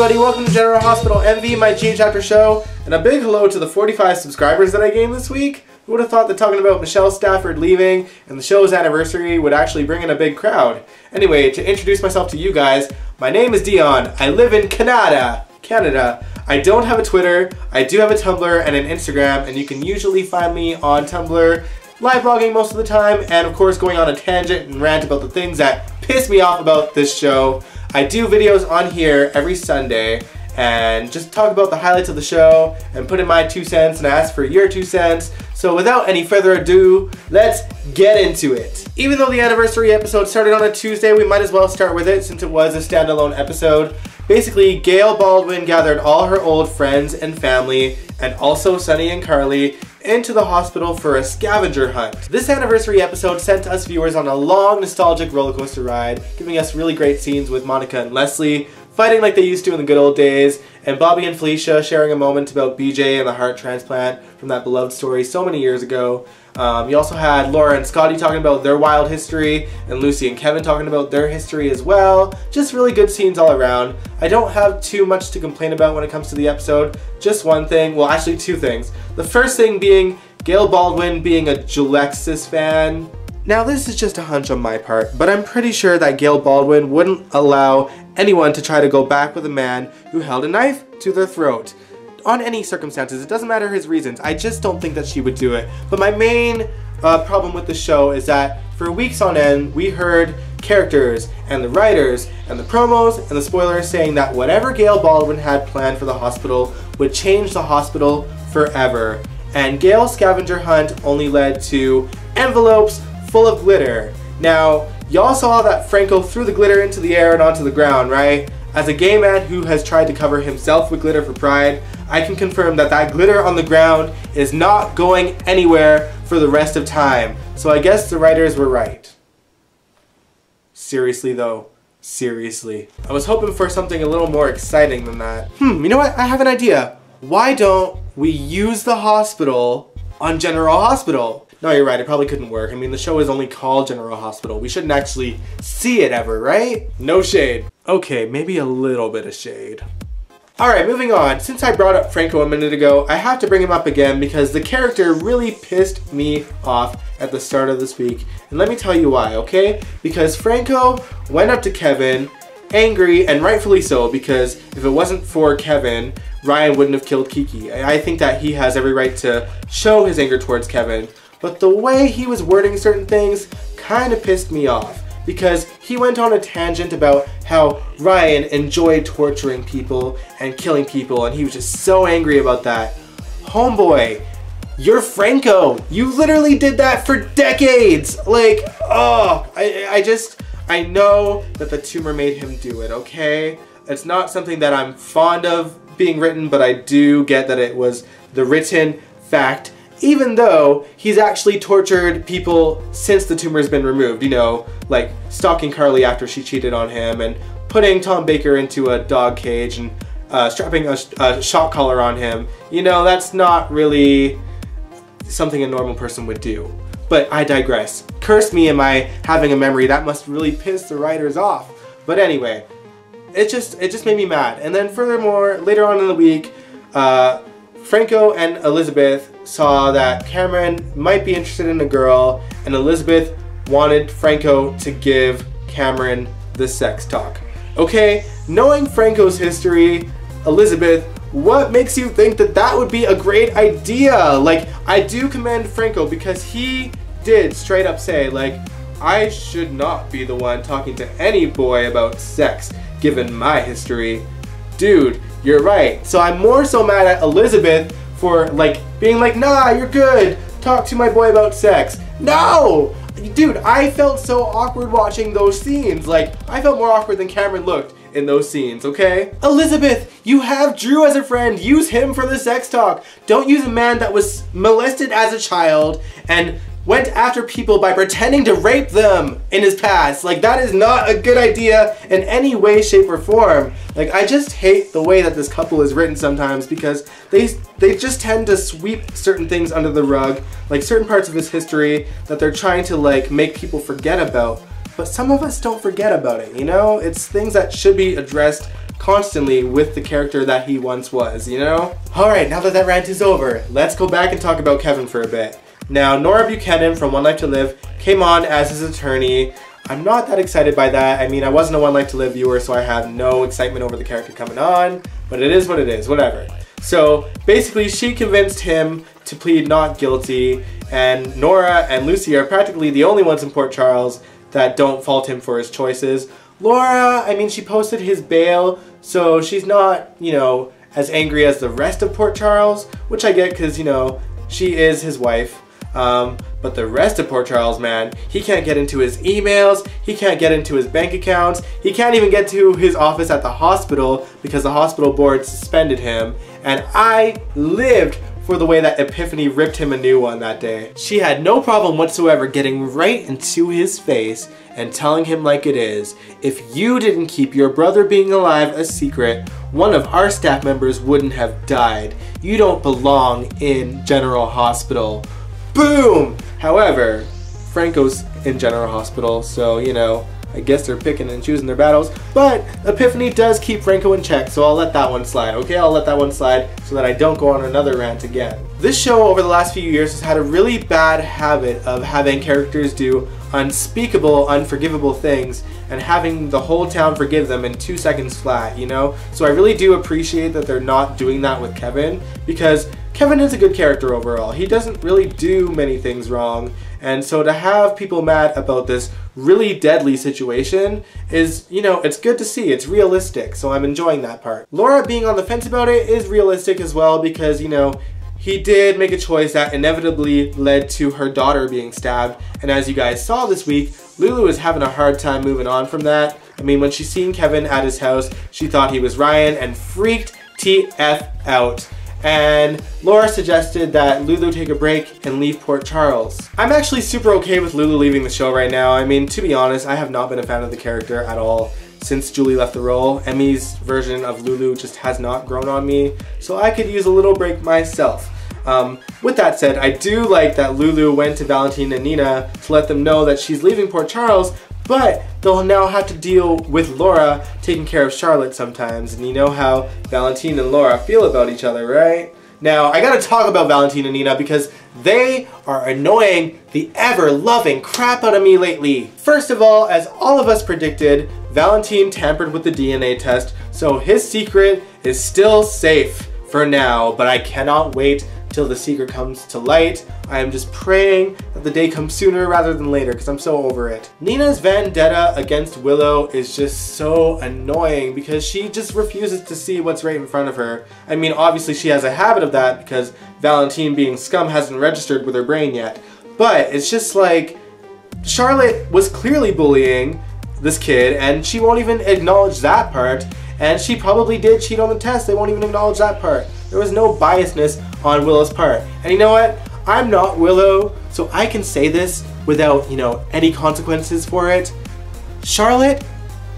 everybody, welcome to General Hospital MV, my Gene Chapter show, and a big hello to the 45 subscribers that I gained this week. Who would have thought that talking about Michelle Stafford leaving and the show's anniversary would actually bring in a big crowd? Anyway, to introduce myself to you guys, my name is Dion. I live in Canada. I don't have a Twitter, I do have a Tumblr and an Instagram, and you can usually find me on Tumblr, live blogging most of the time, and of course going on a tangent and rant about the things that piss me off about this show. I do videos on here every Sunday and just talk about the highlights of the show and put in my 2 cents and ask for your 2 cents. So without any further ado, let's get into it. Even though the anniversary episode started on a Tuesday, we might as well start with it since it was a standalone episode. Basically, Gail Baldwin gathered all her old friends and family, and also Sunny and Carly, into the hospital for a scavenger hunt. This anniversary episode sent us viewers on a long, nostalgic roller coaster ride, giving us really great scenes with Monica and Leslie, fighting like they used to in the good old days, and Bobby and Felicia sharing a moment about BJ and the heart transplant from that beloved story so many years ago. You also had Laura and Scotty talking about their wild history, and Lucy and Kevin talking about their history as well. Just really good scenes all around. I don't have too much to complain about when it comes to the episode. Just one thing, well actually 2 things. The first thing being Gail Baldwin being a Julexis fan. Now this is just a hunch on my part, but I'm pretty sure that Gail Baldwin wouldn't allow anyone to try to go back with a man who held a knife to their throat. On any circumstances, it doesn't matter his reasons, I just don't think that she would do it. But my main problem with the show is that for weeks on end, we heard characters and the writers and the promos and the spoilers saying that whatever Gail Baldwin had planned for the hospital would change the hospital forever. And Gail's scavenger hunt only led to envelopes full of glitter. Now, y'all saw that Franco threw the glitter into the air and onto the ground, right? As a gay man who has tried to cover himself with glitter for pride, I can confirm that that glitter on the ground is not going anywhere for the rest of time. So I guess the writers were right. Seriously though, seriously. I was hoping for something a little more exciting than that. You know what? I have an idea. Why don't we use the hospital on General Hospital? No, you're right, it probably couldn't work. I mean, the show is only called General Hospital. We shouldn't actually see it ever, right? No shade. Okay, maybe a little bit of shade. Alright, moving on. Since I brought up Franco a minute ago, I have to bring him up again because the character really pissed me off at the start of this week. And let me tell you why, okay? Because Franco went up to Kevin, angry, and rightfully so, because if it wasn't for Kevin, Ryan wouldn't have killed Kiki. I think that he has every right to show his anger towards Kevin. But the way he was wording certain things kind of pissed me off because he went on a tangent about how Ryan enjoyed torturing people and killing people, and he was just so angry about that. Homeboy, you're Franco. You literally did that for decades. Like, oh, I know that the tumor made him do it, okay? It's not something that I'm fond of being written, but I do get that it was the written fact. Even though he's actually tortured people since the tumor's been removed, you know, like stalking Carly after she cheated on him and putting Tom Baker into a dog cage and strapping a shock collar on him. You know, that's not really something a normal person would do. But I digress. Curse me, am I having a memory that must really piss the writers off. But anyway, it just made me mad. And then furthermore, later on in the week, Franco and Elizabeth saw that Cameron might be interested in a girl, and Elizabeth wanted Franco to give Cameron the sex talk. Okay, knowing Franco's history, Elizabeth, what makes you think that that would be a great idea? Like, I do commend Franco because he did straight up say, like, I should not be the one talking to any boy about sex, given my history. Dude, you're right. So I'm more so mad at Elizabeth for like being like, nah, you're good. Talk to my boy about sex. No! Dude, I felt so awkward watching those scenes. Like, I felt more awkward than Cameron looked in those scenes, okay? Elizabeth, you have Drew as a friend. Use him for the sex talk. Don't use a man that was molested as a child and went after people by pretending to rape them in his past. Like, that is not a good idea in any way, shape, or form. Like, I just hate the way that this couple is written sometimes because they just tend to sweep certain things under the rug, like certain parts of his history that they're trying to like make people forget about. But some of us don't forget about it, you know? It's things that should be addressed constantly with the character that he once was, you know? Alright, now that rant is over, let's go back and talk about Kevin for a bit. Now, Nora Buchanan from One Life to Live came on as his attorney. I'm not that excited by that. I mean, I wasn't a One Life to Live viewer, so I have no excitement over the character coming on, but it is what it is, whatever. So basically, she convinced him to plead not guilty, and Nora and Lucy are practically the only ones in Port Charles that don't fault him for his choices. Laura, I mean, she posted his bail, so she's not, you know, as angry as the rest of Port Charles, which I get because, you know, she is his wife. But the rest of Port Charles, man, he can't get into his emails, he can't get into his bank accounts, he can't even get to his office at the hospital because the hospital board suspended him. And I lived for the way that Epiphany ripped him a new one that day. She had no problem whatsoever getting right into his face and telling him like it is. If you didn't keep your brother being alive a secret, one of our staff members wouldn't have died. You don't belong in General Hospital. Boom! However, Franco's in General Hospital, so, you know, I guess they're picking and choosing their battles. But Epiphany does keep Franco in check, so I'll let that one slide, okay? I'll let that one slide so that I don't go on another rant again. This show over the last few years has had a really bad habit of having characters do unspeakable, unforgivable things and having the whole town forgive them in 2 seconds flat, you know? So I really do appreciate that they're not doing that with Kevin, because Kevin is a good character overall. He doesn't really do many things wrong, and so to have people mad about this really deadly situation is, you know, it's good to see. It's realistic, so I'm enjoying that part. Laura being on the fence about it is realistic as well because, you know, he did make a choice that inevitably led to her daughter being stabbed, and as you guys saw this week, Lulu is having a hard time moving on from that. I mean, when she seen Kevin at his house, she thought he was Ryan and freaked TF out. And Laura suggested that Lulu take a break and leave Port Charles. I'm actually super okay with Lulu leaving the show right now. I mean, to be honest, I have not been a fan of the character at all since Julie left the role. Emmy's version of Lulu just has not grown on me, so I could use a little break myself. With that said, I do like that Lulu went to Valentin and Nina to let them know that she's leaving Port Charles, but they'll now have to deal with Laura taking care of Charlotte sometimes, and you know how Valentin and Laura feel about each other, right? Now, I gotta talk about Valentin and Nina because they are annoying the ever-loving crap out of me lately. First of all, as all of us predicted, Valentin tampered with the DNA test, so his secret is still safe for now, but I cannot wait till the secret comes to light. I am just praying that the day comes sooner rather than later because I'm so over it. Nina's vendetta against Willow is just so annoying because she just refuses to see what's right in front of her. I mean, obviously she has a habit of that because Valentin being scum hasn't registered with her brain yet. But it's just like, Charlotte was clearly bullying this kid and she won't even acknowledge that part. And she probably did cheat on the test. They won't even acknowledge that part. There was no biasness on Willow's part. And you know what? I'm not Willow, so I can say this without, you know, any consequences for it. Charlotte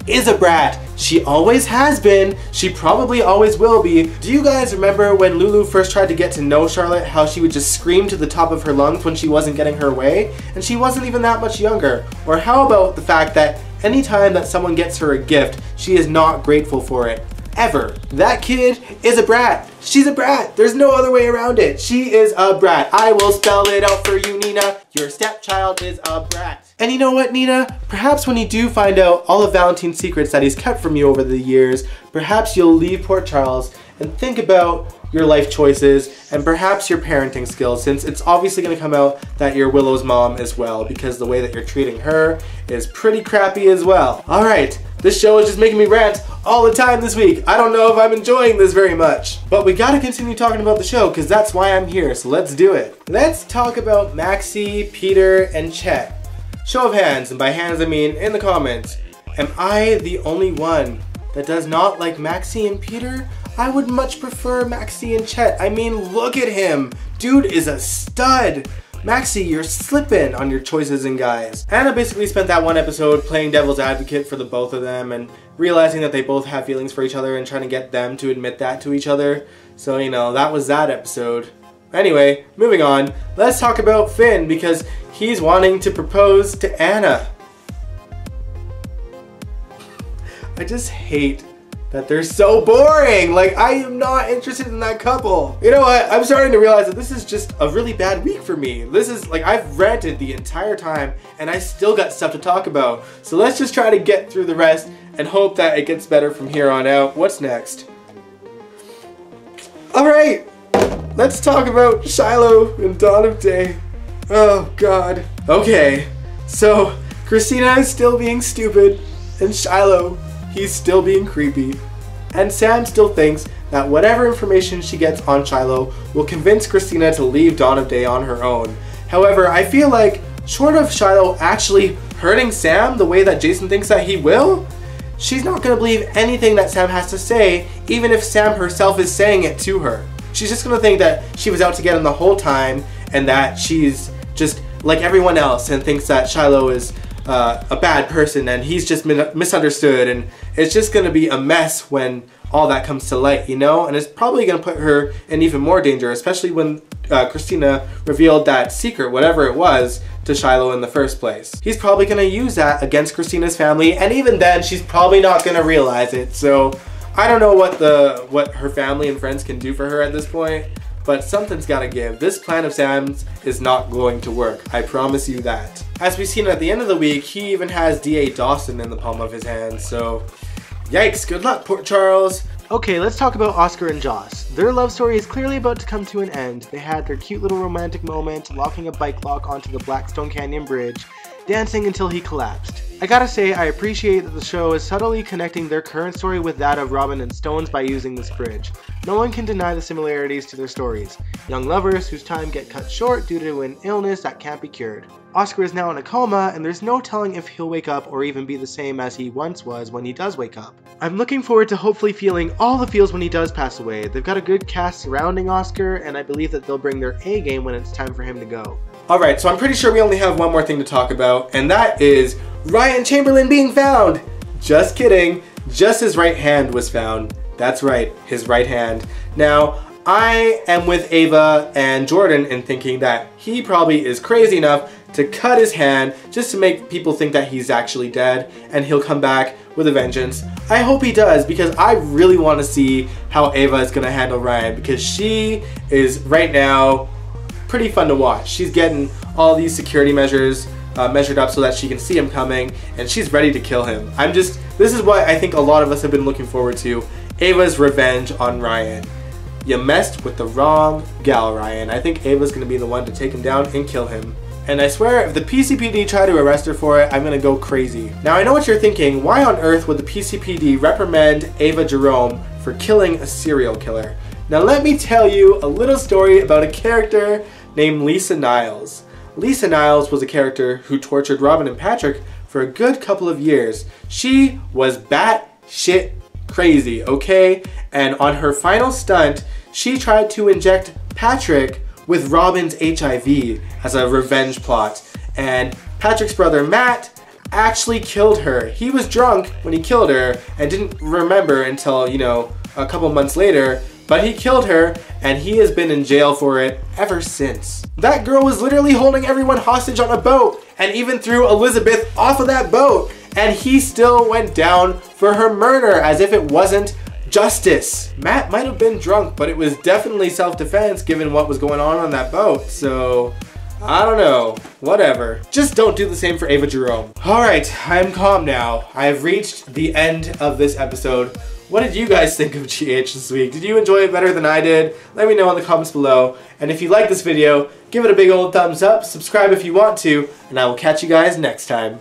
is a brat. She always has been. She probably always will be. Do you guys remember when Lulu first tried to get to know Charlotte, how she would just scream to the top of her lungs when she wasn't getting her way? And she wasn't even that much younger. Or how about the fact that anytime that someone gets her a gift, she is not grateful for it. Ever. That kid is a brat. She's a brat. There's no other way around it. She is a brat. I will spell it out for you, Nina. Your stepchild is a brat. And you know what, Nina? Perhaps when you do find out all of Valentin's secrets that he's kept from you over the years, perhaps you'll leave Port Charles and think about your life choices and perhaps your parenting skills, since it's obviously going to come out that you're Willow's mom as well, because the way that you're treating her is pretty crappy as well. Alright, this show is just making me rant all the time this week. I don't know if I'm enjoying this very much. But we gotta continue talking about the show because that's why I'm here, so let's do it. Let's talk about Maxie, Peter, and Chet. Show of hands, and by hands I mean in the comments. Am I the only one that does not like Maxie and Peter? I would much prefer Maxie and Chet. I mean, look at him. Dude is a stud. Maxie, you're slipping on your choices in guys. Anna basically spent that one episode playing devil's advocate for the both of them and realizing that they both have feelings for each other and trying to get them to admit that to each other. So, you know, that was that episode. Anyway, moving on, let's talk about Finn because he's wanting to propose to Anna. I just hate that they're so boring. Like, I am not interested in that couple. You know what? I'm starting to realize that this is just a really bad week for me. This is like, I've ranted the entire time and I still got stuff to talk about. So let's just try to get through the rest and hope that it gets better from here on out. What's next? All right, let's talk about Shiloh and Dawn of Day. Oh God. Okay, so Christina is still being stupid and Shiloh, he's still being creepy. And Sam still thinks that whatever information she gets on Shiloh will convince Christina to leave Dawn of Day on her own. However, I feel like, short of Shiloh actually hurting Sam the way that Jason thinks that he will, she's not going to believe anything that Sam has to say, even if Sam herself is saying it to her. She's just going to think that she was out to get him the whole time and that she's just like everyone else and thinks that Shiloh is a bad person and he's just misunderstood, and it's just going to be a mess when all that comes to light, you know? And it's probably going to put her in even more danger, especially when Christina revealed that secret, whatever it was, to Shiloh in the first place. He's probably going to use that against Christina's family, and even then she's probably not going to realize it. So I don't know what her family and friends can do for her at this point, but something's gotta give. This plan of Sam's is not going to work. I promise you that. As we've seen at the end of the week, he even has D.A. Dawson in the palm of his hand, so yikes, good luck, Port Charles. Okay, let's talk about Oscar and Joss. Their love story is clearly about to come to an end. They had their cute little romantic moment, locking a bike lock onto the Blackstone Canyon Bridge, dancing until he collapsed. I gotta say, I appreciate that the show is subtly connecting their current story with that of Robin and Stone's by using this bridge. No one can deny the similarities to their stories. Young lovers whose time get cut short due to an illness that can't be cured. Oscar is now in a coma, and there's no telling if he'll wake up or even be the same as he once was when he does wake up. I'm looking forward to hopefully feeling all the feels when he does pass away. They've got a good cast surrounding Oscar, and I believe that they'll bring their A game when it's time for him to go. Alright, so I'm pretty sure we only have one more thing to talk about, and that is Ryan Chamberlain being found! Just kidding, just his right hand was found. That's right, his right hand. Now, I am with Ava and Jordan in thinking that he probably is crazy enough to cut his hand just to make people think that he's actually dead and he'll come back with a vengeance. I hope he does, because I really want to see how Ava is going to handle Ryan, because she is right now pretty fun to watch. She's getting all these security measures measured up so that she can see him coming, and she's ready to kill him. This is what I think a lot of us have been looking forward to, Ava's revenge on Ryan. You messed with the wrong gal, Ryan. I think Ava's going to be the one to take him down and kill him. And I swear, if the PCPD try to arrest her for it, I'm going to go crazy. Now, I know what you're thinking. Why on earth would the PCPD reprimand Ava Jerome for killing a serial killer? Now, let me tell you a little story about a character named Lisa Niles. Lisa Niles was a character who tortured Robin and Patrick for a good couple of years. She was batshit crazy, okay? And on her final stunt, she tried to inject Patrick with Robin's HIV as a revenge plot. And Patrick's brother Matt actually killed her. He was drunk when he killed her and didn't remember until, you know, a couple months later. But he killed her, and he has been in jail for it ever since. That girl was literally holding everyone hostage on a boat, and even threw Elizabeth off of that boat, and he still went down for her murder as if it wasn't justice. Matt might have been drunk, but it was definitely self-defense given what was going on that boat, so I don't know, whatever. Just don't do the same for Ava Jerome. Alright, I'm calm now. I've reached the end of this episode. What did you guys think of GH this week? Did you enjoy it better than I did? Let me know in the comments below. And if you like this video, give it a big old thumbs up, subscribe if you want to, and I will catch you guys next time.